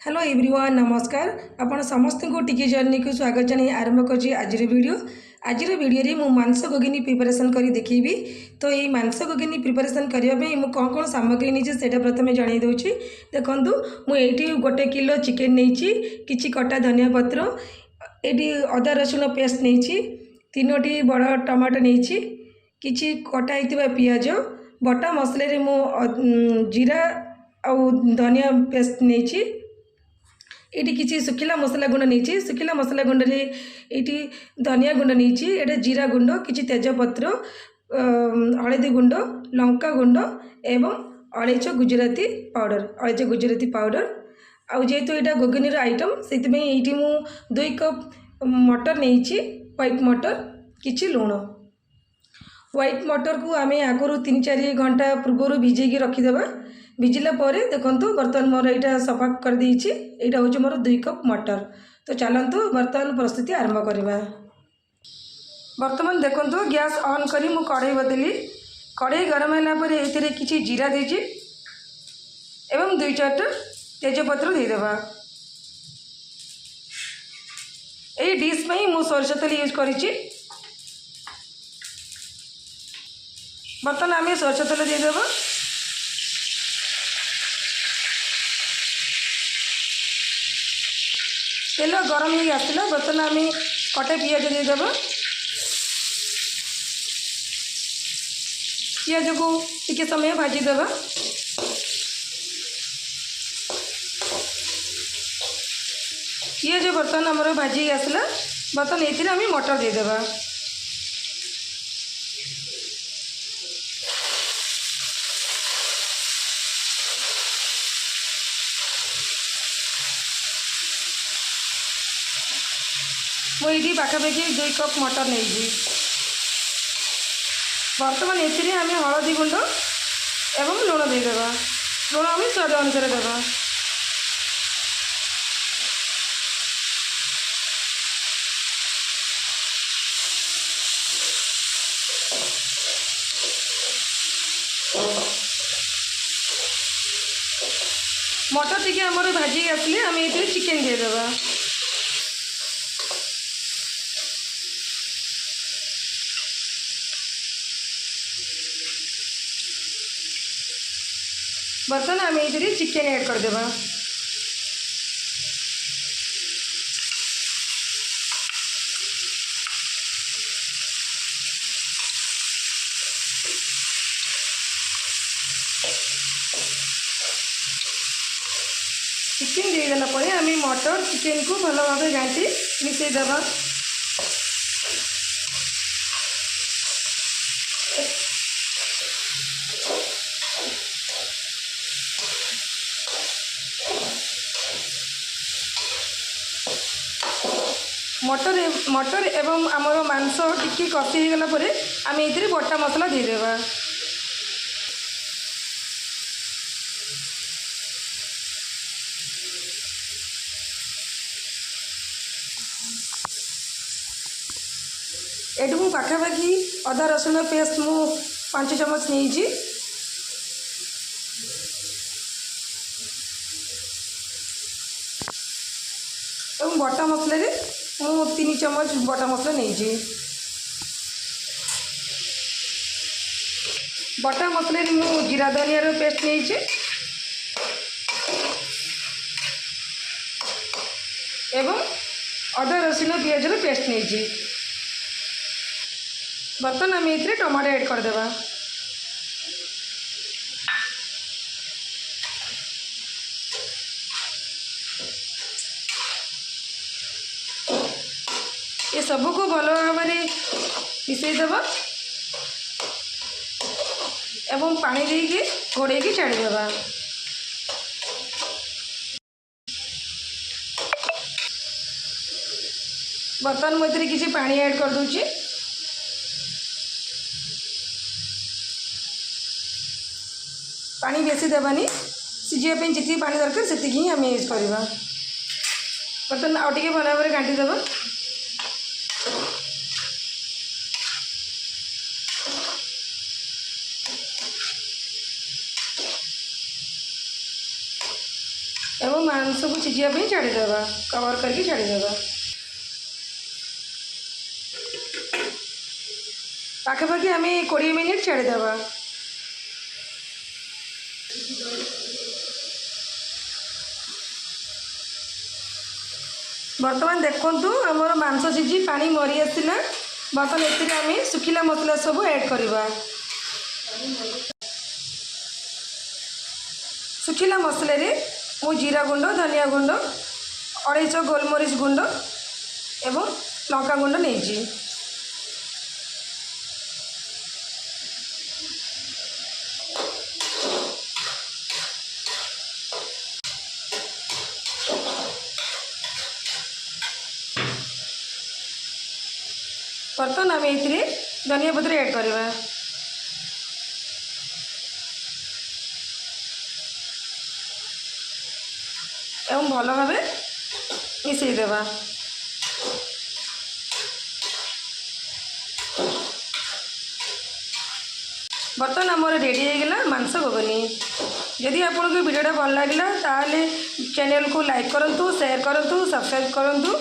Hello everyone नमस्कार आपण समस्त को टिकी जर्नी को स्वागत जन आरंभ कर आज वीडियो रे मु मांस गोगिनी प्रिपरेशन करी देखीबी। तो ये मांस गोगिनी प्रिपरेशन करने मु कौन कौन सामग्री नहीं से प्रथम जन दूची देखु मुझे गोटे किलो चिकेन नहीं कि कटा धनिया पत्र ये अदा रसुण पेस्ट नहीं 3टी बड़ टमाटो नहीं कि कटा होता पियाज बटा मसले मु जीरा आउ धनिया पेस्ट नहीं ये किसी सुखिला मसला गुंड नहीं सुखिला मसला गुंड रे ये धनिया गुंड नहीं ये जीरा गुंड कि तेजपत्र हलदी गुंड लंका गुंड एवं अलैच गुजराती पाउडर आउ जेहेतु यहाँ गोगिनी आइटम से ये 2 कप मटर नहीं व्हाइट मटर किछि लुण व्हाइट मटर को आम आगुरी 3-4 घंटा पूर्व भिजेकी रखीदे भिजिला देखु बर्तमान मोर यहाँ सफा कर देछि यहाँ हूँ मोर 2 कप मटर। तो चलतु बर्तमान प्रस्तुति आरंभ करवा। बर्तमान देखु गैस ऑन करी मु कढ़ई बदली कढ़ई गरम है ये किसी जीरा देछि एवं 2-4 तेजपत्र देदेबा। यही डिश में मु सोरिष तेल यूज करिछि। बर्तमान आम सोरिष तेल देदेबा। तेल गरम हो आसला बर्तमान आम कटे पियाज देदेबा। पियाज को टिके समय भाजीदेबा। पियाज बर्तमान आमर भाजी आसला बर्तमान ये आम मटर देदेबा। मुझे पाखापाखि 2 कप मटर नहीं बर्तमान ये आम हलदी गुंड एवं लुण देदेबा। लुण आम स्वाद अनुसार देवा। मटर टी आमर भाजी आसले आम ये चिकेन देदेबा। बर्तमान आम ये चिकेन ऐड कर देबा। चिकेन देदेला आम मटर चिकेन को भल भाव घाटी मिसई देबा। मटर एवं आमर मांस टिके कषि हो गला आम ये बटा मसला देदेबा। एटू मु पाखापाखि अदा रसुण पेस्ट मु 5 चमच नहीं एवं बटा मसला मु 3 चमच बटा मसला नहीं बटा मसला मु जीरा धनिया पेस्ट नहीं एवं अदा रसुण पियाज पेस्ट नहीं। बर्तमान आम ये टमाटो ऐड कर देबा। ये सबको भल भाव मिसईदेबा एवं पानी देके घोड़े छाड़देबा। बर्तमान मुझे किसी पानी ऐड कर दूची। पानी बेसी देवानी सीझापी जी पानी दरकार से ही आम यूज करवा। बर्तमान आउ टे भल भाव घाटी देवा। एवं मांस को सिझापी छाड़ीदेवा कवर करके छाड़ीदेवा पाखापाखि आम 20 मिनिट छाड़ीदेवा। बर्तमान देखु आमर मांस सिझी पानी मरी आसला। बर्तमान एम सुखिला मसला सब ऐड करवा। सुखिला मसले मु जीरा गुंड धनिया गुंड 250 गोलमरीच गुंड एवं लंका गुंड नहीं। बर्तमान आम ये धनिया पत्र ऐड करवा। एवं भल भाव मिसईदेवा। बर्तमान आमर रेडी होगला मांस घुगनी। जदि आपको वीडियोटा भल लगे ताले चैनल को लाइक करूँ, शेयर करूँ, सब्सक्राइब करूँ।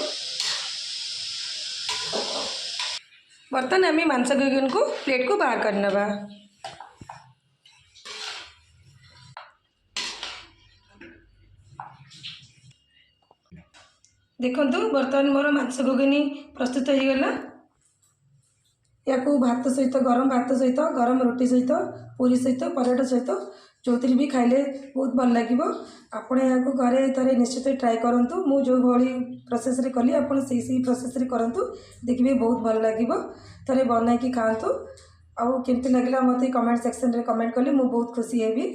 बर्तमान आम मांस घुगनी को प्लेट को बाहर करनेबा। देखु बर्तमान मोर मांस घुगनी प्रस्तुत हो गला। या भात सहित गरम भात सहित गरम रोटी सहित पूरी सहित पराठा सहित जो भी खाइले बहुत भल लगे। आपण या घरे थे निश्चित ट्राए करूँ। मु जो भाई प्रोसेस रे कली आप प्रोसेस रे करूँ, देखिए बहुत भल लगे। थे बनईकि खातु आउ केमती लगला मत कमेंट सेक्शन रे कमेंट कले मु बहुत खुशी हेबी।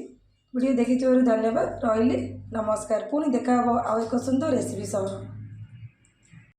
वीडियो देखि धन्यवाद। रही नमस्कार। पुणी देखा आउ एक सुंदर रेसिपी सह।